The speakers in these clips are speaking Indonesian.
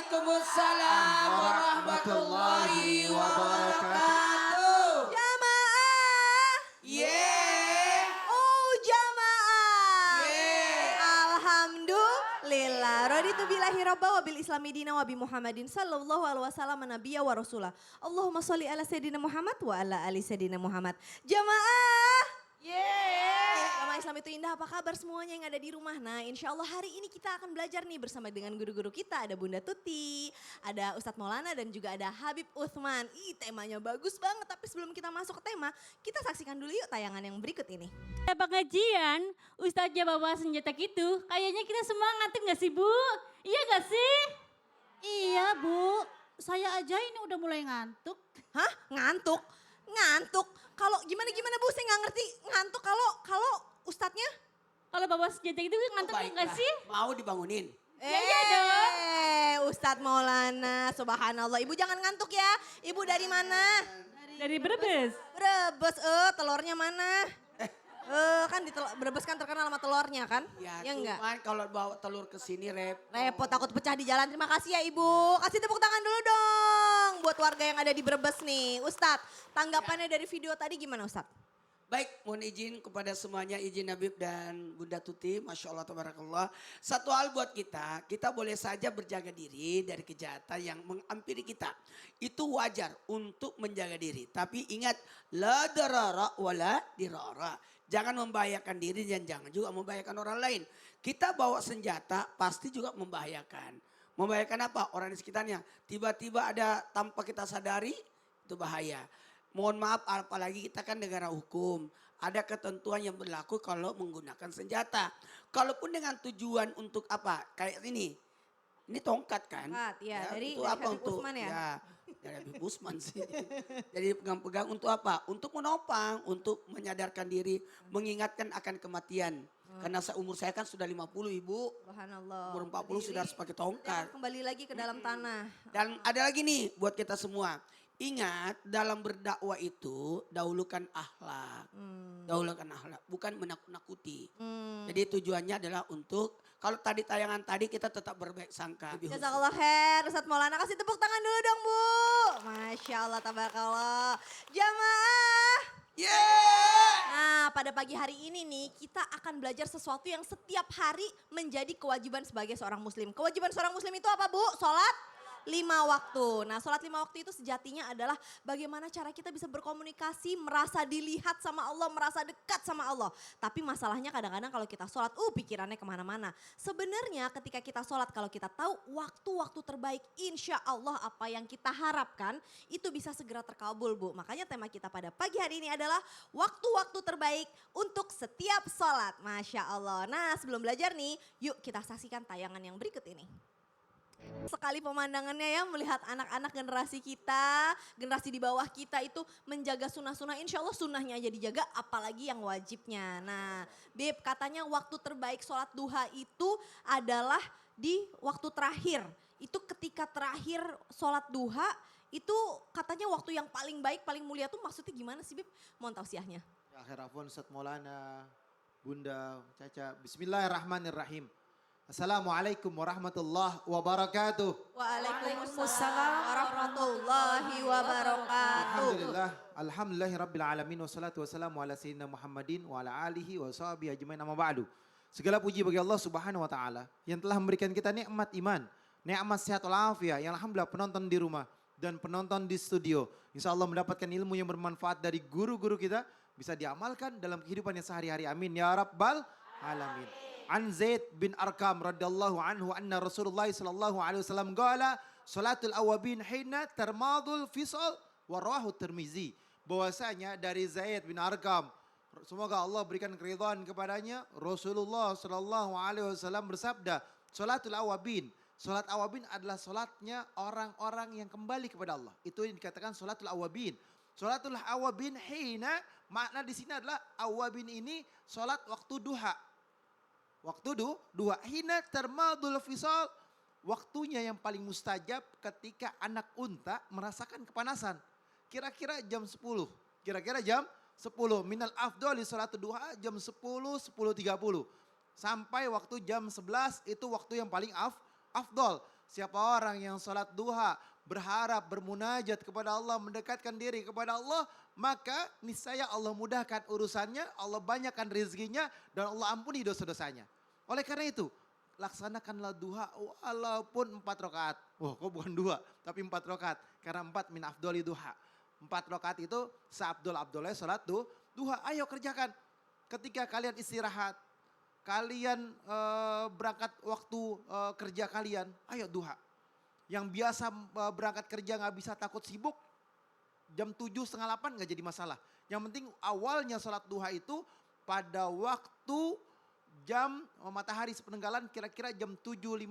Waalaikumsalam warahmatullahi wabarakatuh. Jamaah. Yeah. Oh jamaah. Yeah. Alhamdulillah. Raditu billahi rabba wa bil islami dina wa bi Muhammadin sallallahu alaihi wasallam nabiyya wa rasulah. Allahumma sholli ala sayyidina Muhammad wa ala ali sayyidina Muhammad. Jamaah. Jamaah Islam itu indah, apa kabar semuanya yang ada di rumah? Nah insya Allah hari ini kita akan belajar nih bersama dengan guru-guru kita. Ada Bunda Tuti, ada Ustadz Maulana dan juga ada Habib Uthman. Ih temanya bagus banget, tapi sebelum kita masuk ke tema, kita saksikan dulu yuk tayangan yang berikut ini. Pada pengajian, Ustaznya bawa senjata gitu, kayaknya kita semua ngantuk gak sih Bu? Iya gak sih? Iya Bu, saya aja ini udah mulai ngantuk. Hah? Ngantuk? Ngantuk? Kalau gimana Bu, saya nggak ngerti ngantuk kalau Ustadznya? Kalau bawa senjata itu ngantuk gak Baiklah. sih? Mau dibangunin? Iya dong. Ustadz Maulana, subhanallah. Ibu jangan ngantuk ya. Ibu dari mana? Dari Brebes. Brebes, telurnya mana? Kan di Brebes kan terkenal sama telurnya kan? Ya, enggak? cuman kalau bawa telur ke sini Repot takut pecah di jalan. Terima kasih ya Ibu. Kasih tepuk tangan dulu dong buat warga yang ada di Brebes nih. Ustadz, tanggapannya dari video tadi gimana Ustadz? Baik, mohon izin kepada semuanya, izin Habib dan Bunda Tuti, Masya Allah, Tabarakallah. Satu hal buat kita boleh saja berjaga diri dari kejahatan yang menghampiri kita. Itu wajar untuk menjaga diri. Tapi ingat, la darara wala dirara. Jangan membahayakan diri dan jangan juga membahayakan orang lain. Kita bawa senjata pasti juga membahayakan. Membahayakan apa? Orang di sekitarnya. Tiba-tiba ada tanpa kita sadari, itu bahaya. Mohon maaf apalagi kita kan negara hukum. Ada ketentuan yang berlaku kalau menggunakan senjata. Kalaupun dengan tujuan untuk apa? Kayak ini. Ini tongkat kan? Tongkat, ya. Dari untuk apa? Habib Utsman ya? Dari Habib Utsman sih. Jadi pegang-pegang untuk apa? Untuk menopang, untuk menyadarkan diri, mengingatkan akan kematian. Karena umur saya kan sudah 50 Ibu. Subhanallah. Umur 40 sudah harus pakai tongkat. Jangan kembali lagi ke dalam tanah. Dan ada lagi nih buat kita semua. Ingat dalam berdakwah itu dahulukan akhlak. Dahulukan akhlak, bukan menakut-nakuti. Jadi tujuannya adalah untuk, kalau tadi tayangan tadi kita tetap berbaik sangka. Jazakallah khair, Ustadz Maulana kasih tepuk tangan dulu dong Bu. Masya Allah, tabarakallah. Jamaah. Yeah! Nah pada pagi hari ini nih kita akan belajar sesuatu yang setiap hari menjadi kewajiban sebagai seorang muslim. Kewajiban seorang muslim itu apa Bu? Sholat 5 waktu. Nah sholat 5 waktu itu sejatinya adalah bagaimana cara kita bisa berkomunikasi, merasa dilihat sama Allah, merasa dekat sama Allah. Tapi masalahnya kadang-kadang kalau kita sholat, pikirannya kemana-mana. Sebenarnya ketika kita sholat, kalau kita tahu waktu-waktu terbaik, insya Allah apa yang kita harapkan itu bisa segera terkabul Bu. Makanya tema kita pada pagi hari ini adalah waktu-waktu terbaik untuk setiap sholat. Masya Allah. Nah sebelum belajar nih, yuk kita saksikan tayangan yang berikut ini. Sekali pemandangannya ya melihat anak-anak generasi kita, generasi di bawah kita itu menjaga sunnah-sunnah. Insya Allah sunnahnya aja dijaga apalagi yang wajibnya. Nah Beb katanya waktu terbaik sholat duha itu adalah di waktu terakhir. Itu ketika terakhir sholat duha itu katanya waktu yang paling baik, paling mulia tuh maksudnya gimana sih Beb? Mohon tausiahnya. Ya akhir afwan Ustadz Maulana, Bunda, Caca. Bismillahirrahmanirrahim. Assalamualaikum warahmatullahi wabarakatuh. Waalaikumsalam warahmatullahi wabarakatuh. Alhamdulillahi rabbil alamin wassalatu wassalamu ala sayyidina Muhammadin wa ala alihi wa sahbihi ajmain amma ba'du. Segala puji bagi Allah Subhanahu wa taala yang telah memberikan kita nikmat iman, nikmat sehat walafiat, yang alhamdulillah penonton di rumah dan penonton di studio insyaallah mendapatkan ilmu yang bermanfaat dari guru-guru kita, bisa diamalkan dalam kehidupannya sehari-hari. Amin ya rabbal alamin. An Zaid bin Arqam radhiyallahu anhu anna Rasulullah sallallahu alaihi wasallam qala salatul awabin hina termadul fisal wa rawahu Tirmizi. Bahwasanya dari Zaid bin Arqam, semoga Allah berikan keridhaan kepadanya, Rasulullah sallallahu alaihi wasallam bersabda, salatul awabin, salat awabin adalah salatnya orang-orang yang kembali kepada Allah. Itu yang dikatakan salatul awabin. Salatul awabin hina, makna di sini adalah awabin ini salat waktu duha. Waktu duha, hina termadul fisal, waktunya yang paling mustajab ketika anak unta merasakan kepanasan. Kira-kira jam 10, minal afdoli salat duha jam 10, 10.30. Sampai waktu jam 11 itu waktu yang paling afdol. siapa orang yang sholat duha, berharap, bermunajat kepada Allah, mendekatkan diri kepada Allah, maka niscaya Allah mudahkan urusannya, Allah banyakkan rezekinya, dan Allah ampuni dosa-dosanya. Oleh karena itu, laksanakanlah duha walaupun 4 rakaat. Wah, kok bukan 2, tapi 4 rakaat. Karena 4 min afdoli duha. 4 rakaat itu seabdol-abdolnya sholat duha. Ayo kerjakan. Ketika kalian istirahat, kalian berangkat waktu kerja kalian, ayo duha. Yang biasa berangkat kerja gak bisa takut sibuk, jam 7, setengah 8 gak jadi masalah. Yang penting awalnya sholat duha itu pada waktu jam matahari sepeninggalan, kira-kira jam 7.15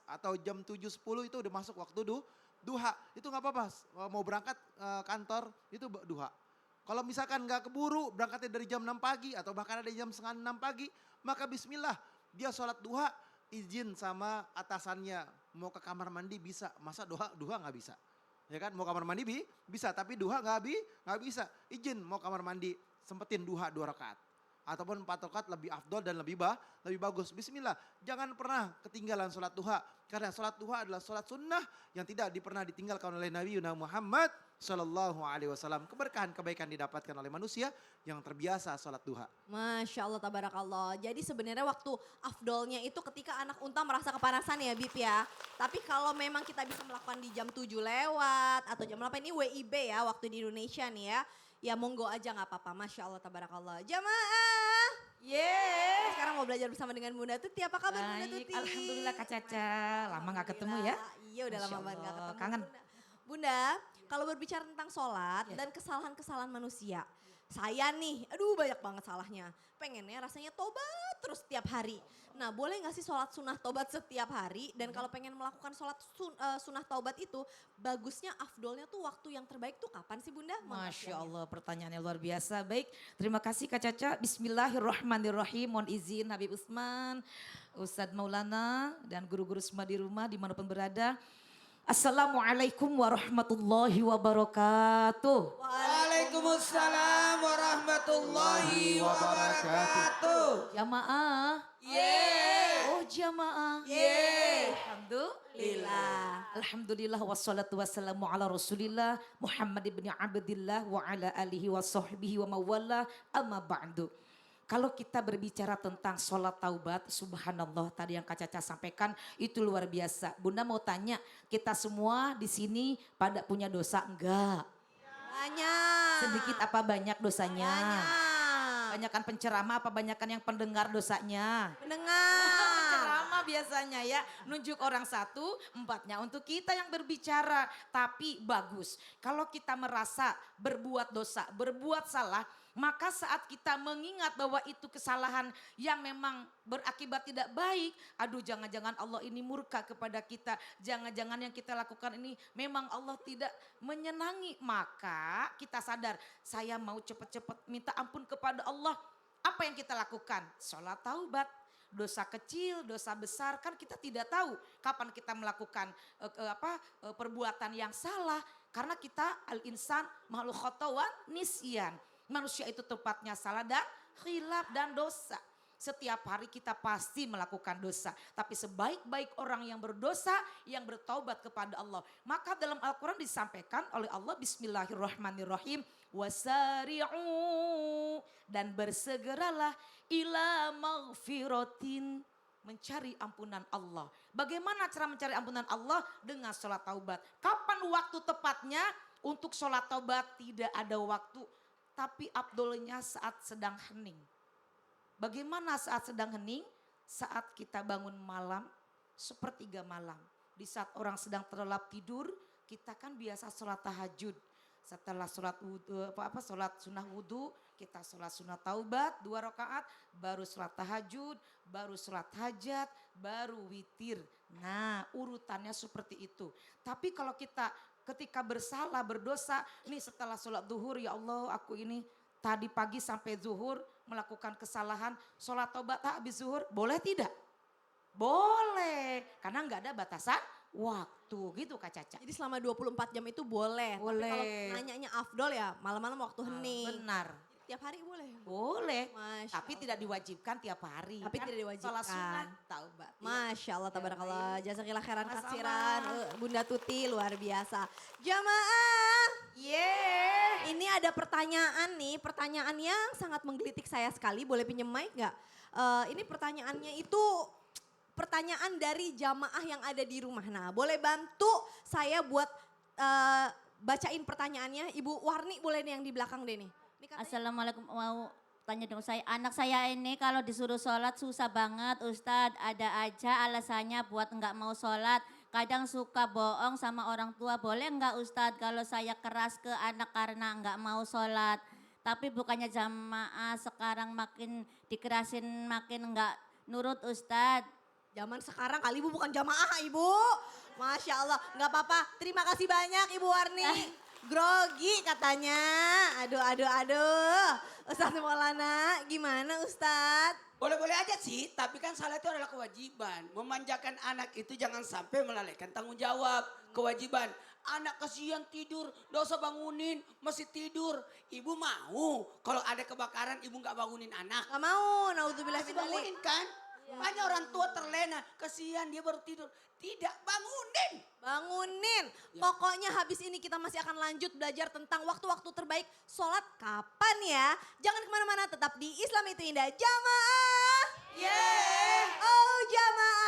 atau jam 7.10 itu udah masuk waktu duha. Itu gak apa-apa, mau berangkat kantor itu duha. Kalau misalkan gak keburu, berangkatnya dari jam 6 pagi atau bahkan ada jam setengah 6 pagi, maka bismillah, dia sholat duha, izin sama atasannya, mau ke kamar mandi bisa, masa duha gak bisa? Ya kan, mau kamar mandi bisa, tapi duha gak bisa. Izin mau kamar mandi, sempetin duha 2 rakaat. Ataupun 4 rakaat lebih afdol dan lebih bagus. Bismillah, jangan pernah ketinggalan sholat duha. Karena sholat duha adalah sholat sunnah yang tidak pernah ditinggalkan oleh Nabi Muhammad Sallallahu Alaihi Wasallam. Keberkahan kebaikan didapatkan oleh manusia yang terbiasa sholat duha. Masya Allah, tabarakallah. Jadi sebenarnya waktu afdolnya itu ketika anak unta merasa kepanasan ya Bib ya. Tapi kalau memang kita bisa melakukan di jam 7 lewat atau jam 8 ini WIB ya waktu di Indonesia nih ya. Ya monggo aja gak apa-apa, Masya Allah, tabarakallah. Jamaah. Yeay. Sekarang mau belajar bersama dengan Bunda Tuti. Apa kabar Bunda Baik, Tuti? alhamdulillah Kak Caca. Lama gak ketemu ya. Iya udah Masya lama banget gak Allah, ketemu. kangen. Bunda, kalau berbicara tentang sholat Ya. dan kesalahan-kesalahan manusia. Saya nih, aduh banyak banget salahnya. Pengennya rasanya tobat terus setiap hari. Nah boleh gak sih sholat sunnah tobat setiap hari? Dan kalau pengen melakukan sholat sunnah tobat itu, bagusnya afdolnya tuh waktu yang terbaik tuh kapan sih Bunda? Masya Allah, pertanyaannya luar biasa. Baik, terima kasih Kak Caca. Bismillahirrahmanirrahim. Mohon izin Habib Usman, Ustadz Maulana, dan guru-guru semua di rumah dimanapun berada. Assalamualaikum warahmatullahi wabarakatuh. Waalaikumsalam warahmatullahi wabarakatuh. Jamaah. Yeay. Oh jamaah. Yeay. Alhamdulillah. Alhamdulillah wassalatu wassalamu ala rasulillah Muhammad ibn Abdillah wa ala alihi wa sahbihi wa mawala amma ba'du. Kalau kita berbicara tentang sholat taubat, subhanallah tadi yang Kak Caca sampaikan itu luar biasa. Bunda mau tanya, kita semua di sini pada punya dosa enggak? Banyak. Sedikit apa banyak dosanya? Banyak. Banyakan penceramah apa banyakan yang pendengar dosanya? Pendengar. Ceramah biasanya ya, nunjuk orang 1, 4-nya untuk kita yang berbicara. Tapi bagus, kalau kita merasa berbuat dosa, berbuat salah, maka saat kita mengingat bahwa itu kesalahan yang memang berakibat tidak baik, aduh jangan-jangan Allah ini murka kepada kita, jangan-jangan yang kita lakukan ini memang Allah tidak menyenangi, maka kita sadar, saya mau cepat-cepat minta ampun kepada Allah. Apa yang kita lakukan? Sholat taubat. Dosa kecil, dosa besar kan kita tidak tahu kapan kita melakukan perbuatan yang salah, karena kita al-insan makhluk khotawan nisyan. Manusia itu tempatnya salah dan khilaf dan dosa. Setiap hari kita pasti melakukan dosa. Tapi sebaik-baik orang yang berdosa, yang bertaubat kepada Allah. Maka dalam Al-Quran disampaikan oleh Allah, bismillahirrahmanirrahim. Wasari'u, dan bersegeralah ila maghfiratin, mencari ampunan Allah. Bagaimana cara mencari ampunan Allah? Dengan sholat taubat. Kapan waktu tepatnya untuk sholat taubat? Tidak ada waktu. Tapi afdolnya saat sedang hening. Bagaimana saat sedang hening? Saat kita bangun malam, sepertiga malam. Di saat orang sedang terlelap tidur, kita kan biasa sholat tahajud. Setelah sholat sholat sunnah wudhu, kita sholat sunnah taubat 2 rakaat, baru sholat tahajud, baru sholat hajat, baru witir. Nah urutannya seperti itu. Tapi kalau kita ketika bersalah, berdosa, nih setelah sholat zuhur, ya Allah aku ini tadi pagi sampai zuhur melakukan kesalahan, sholat taubat habis zuhur, boleh tidak? Boleh, karena nggak ada batasan waktu gitu Kak Caca. Jadi selama 24 jam itu boleh. Boleh. Tapi kalau nanyanya afdol ya malam-malam waktu hening. Benar. tiap hari boleh? Boleh. Masya Tapi Allah. tidak diwajibkan tiap hari. Tapi Kan tidak diwajibkan. Sholat sunat taubat. Ya. Masya Allah, tabarakallah. Jazakillah khairan Sama-sama. katsiran. Bunda Tuti luar biasa. Jamaah, ini ada pertanyaan nih, pertanyaan yang sangat menggelitik saya sekali. Boleh pinjem mic nggak? Ini pertanyaannya itu pertanyaan dari jamaah yang ada di rumah. Nah, boleh bantu saya buat bacain pertanyaannya. Ibu Warni boleh nih yang di belakang deh nih. Ini katanya- Assalamualaikum, mau tanya dong saya. Anak saya ini kalau disuruh sholat susah banget Ustadz. Ada aja alasannya buat nggak mau sholat. Kadang suka bohong sama orang tua. Boleh nggak Ustadz kalau saya keras ke anak karena nggak mau sholat. Tapi bukannya jamaah sekarang makin dikerasin makin nggak nurut Ustadz. Zaman sekarang kali Ibu bukan jamaah Ibu. Masya Allah, nggak apa-apa. Terima kasih banyak Ibu Warni. Grogi katanya. Aduh. Ustadz Maulana, gimana Ustadz? Boleh-boleh aja sih, tapi kan salat itu adalah kewajiban. Memanjakan anak itu jangan sampai melalaikan tanggung jawab. Kewajiban. Anak kasihan tidur, gak usah bangunin, masih tidur. Ibu mau kalau ada kebakaran ibu gak bangunin anak. Gak mau, naudzubillah Masih min dzalik. bangunin kan? Banyak orang tua terlena, kasihan dia baru tidur. Tidak, bangunin. Bangunin. Ya. Pokoknya habis ini kita masih akan lanjut belajar tentang waktu-waktu terbaik sholat kapan ya. Jangan kemana-mana, tetap di Islam itu Indah. Jamaah. Oh jamaah.